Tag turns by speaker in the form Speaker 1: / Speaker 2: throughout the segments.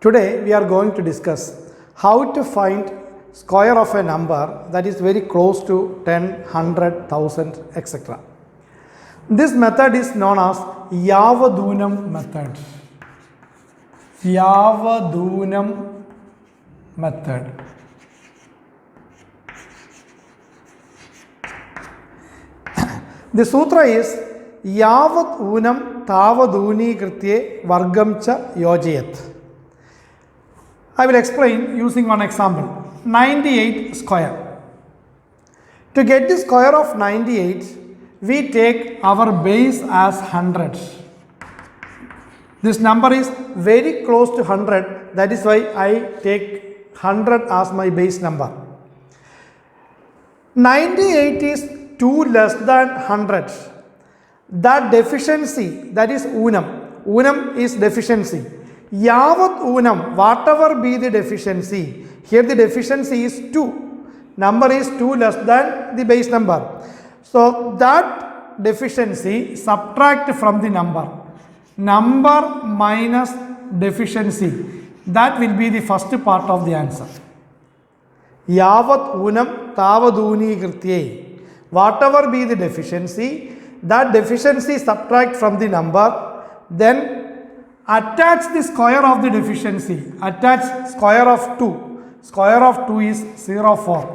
Speaker 1: Today we are going to discuss how to find square of a number that is very close to 10, 100, 1000, etc. This method is known as Yavadoonam method. Yavadoonam method. The sutra is Yavat Unam Tavaduni Kritye Vargam Cha Yojayat. I will explain using one example. 98 square. To get the square of 98, we take our base as 100. This number is very close to 100. That is why I take 100 as my base number. 98 is 2 less than 100. That deficiency, that is unam. Unam is deficiency. Yavat unam, whatever be the deficiency, here the deficiency is 2. Number is 2 less than the base number. So that deficiency subtract from the number. Number minus deficiency, that will be the first part of the answer. Yavat unam tavaduni kritye. Whatever be the deficiency, that deficiency subtract from the number, then attach the square of the deficiency. Attach square of 2. Square of 2 is 04.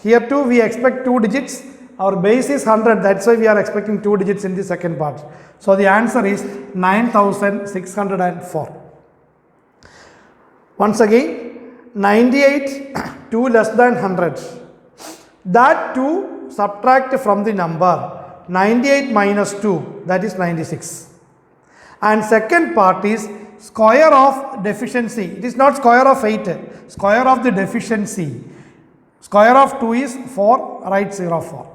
Speaker 1: Here too we expect 2 digits. Our base is 100. That's why we are expecting 2 digits in the second part. So the answer is 9604. Once again, 98, 2 less than 100. That 2 subtract from the number. 98 minus 2, that is 96. And second part is square of deficiency. It is not square of 8, square of the deficiency. Square of 2 is 4, write 04.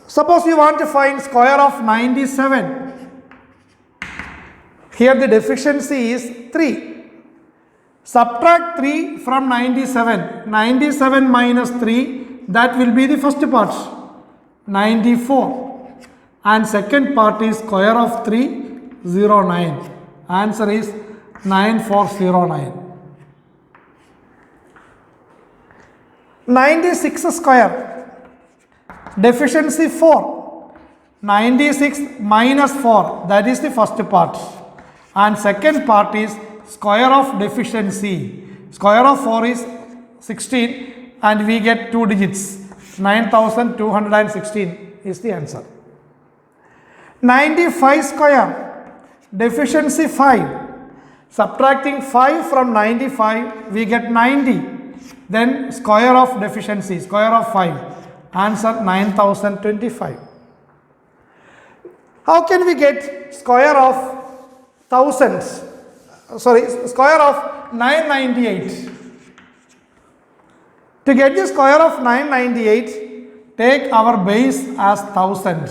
Speaker 1: Suppose you want to find square of 97. Here the deficiency is 3. Subtract 3 from 97. 97 minus 3, that will be the first part. 94. And second part is square of 3, 09. Answer is 9409. 96 square. Deficiency 4. 96 minus 4. That is the first part. And second part is square of deficiency. Square of 4 is 16. And we get 2 digits. 9216 is the answer. 95 square, deficiency 5. Subtracting 5 from 95, we get 90. Then square of deficiency, square of 5. Answer 9025. How can we get square of thousands? Square of 998. To get the square of 998, take our base as 1000.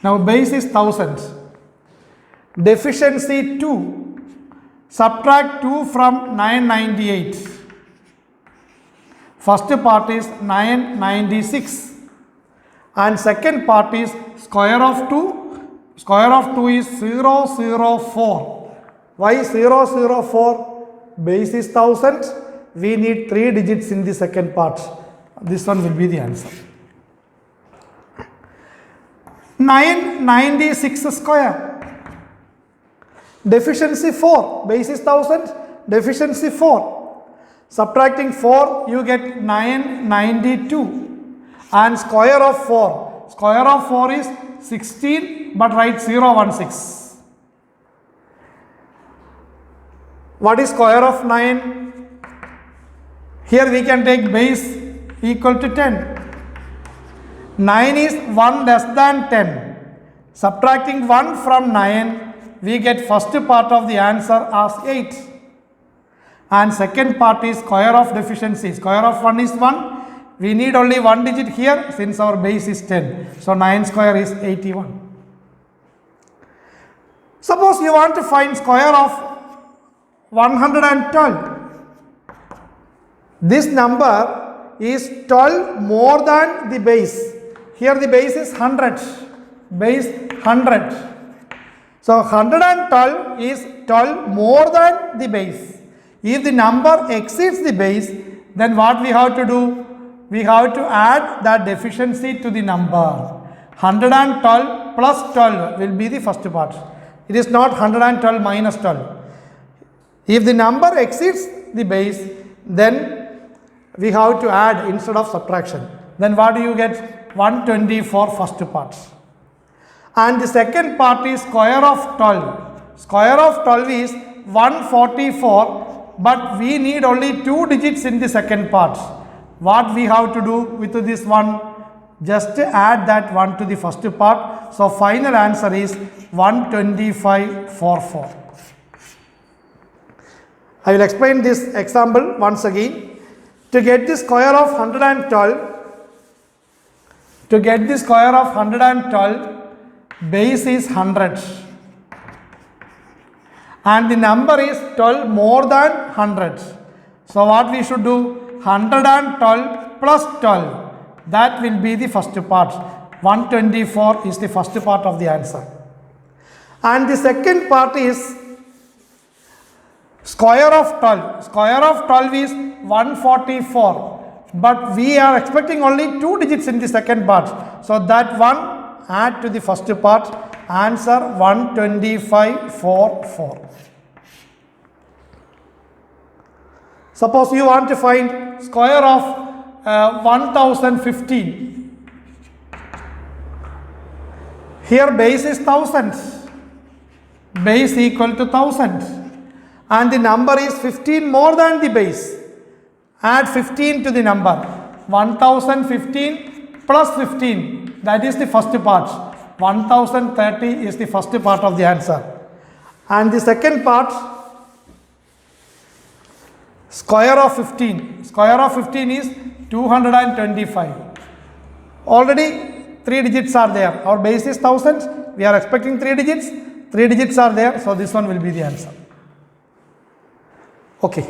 Speaker 1: Now base is 1000. Deficiency 2. Subtract 2 from 998. First part is 996. And second part is square of 2. Square of 2 is 004. Why 004? Base is 1000. We need 3 digits in the second part. This one will be the answer. 996 square. Deficiency 4. Base is 1000. Deficiency 4. Subtracting 4, you get 992. And square of 4. Square of 4 is 16, but write 016. What is square of 9? Here we can take base equal to 10. 9 is 1 less than 10. Subtracting 1 from 9, we get first part of the answer as 8. And second part is square of deficiency. Square of 1 is 1. We need only 1 digit here since our base is 10. So 9 square is 81. Suppose you want to find square of 112. This number is 12 more than the base. Here the base is 100. Base 100. So 112 is 12 more than the base. If the number exceeds the base, then what we have to do? We have to add that deficiency to the number. 112 plus 12 will be the first part. It is not 112 minus 12. If the number exceeds the base, then we have to add instead of subtraction. Then what do you get? 124 first part. And the second part is square of 12. Square of 12 is 144, but we need only 2 digits in the second part. What we have to do with this one? Just add that 1 to the first part. So final answer is 12544. I will explain this example once again. To get the square of 112, base is 100 and the number is 12 more than 100. So what we should do? 112 plus 12. That will be the first part. 124 is the first part of the answer. And the second part is square of 12. Square of 12 is 144. But we are expecting only 2 digits in the second part. So that one add to the first part. Answer 12544. Suppose you want to find square of 1015. Here base is 1000. Base equal to 1000. And the number is 15 more than the base. Add 15 to the number. 1015 plus 15. That is the first part. 1030 is the first part of the answer. And the second part, square of 15. Square of 15 is 225. Already 3 digits are there. Our base is 1000. We are expecting 3 digits. 3 digits are there. So this one will be the answer. Okay.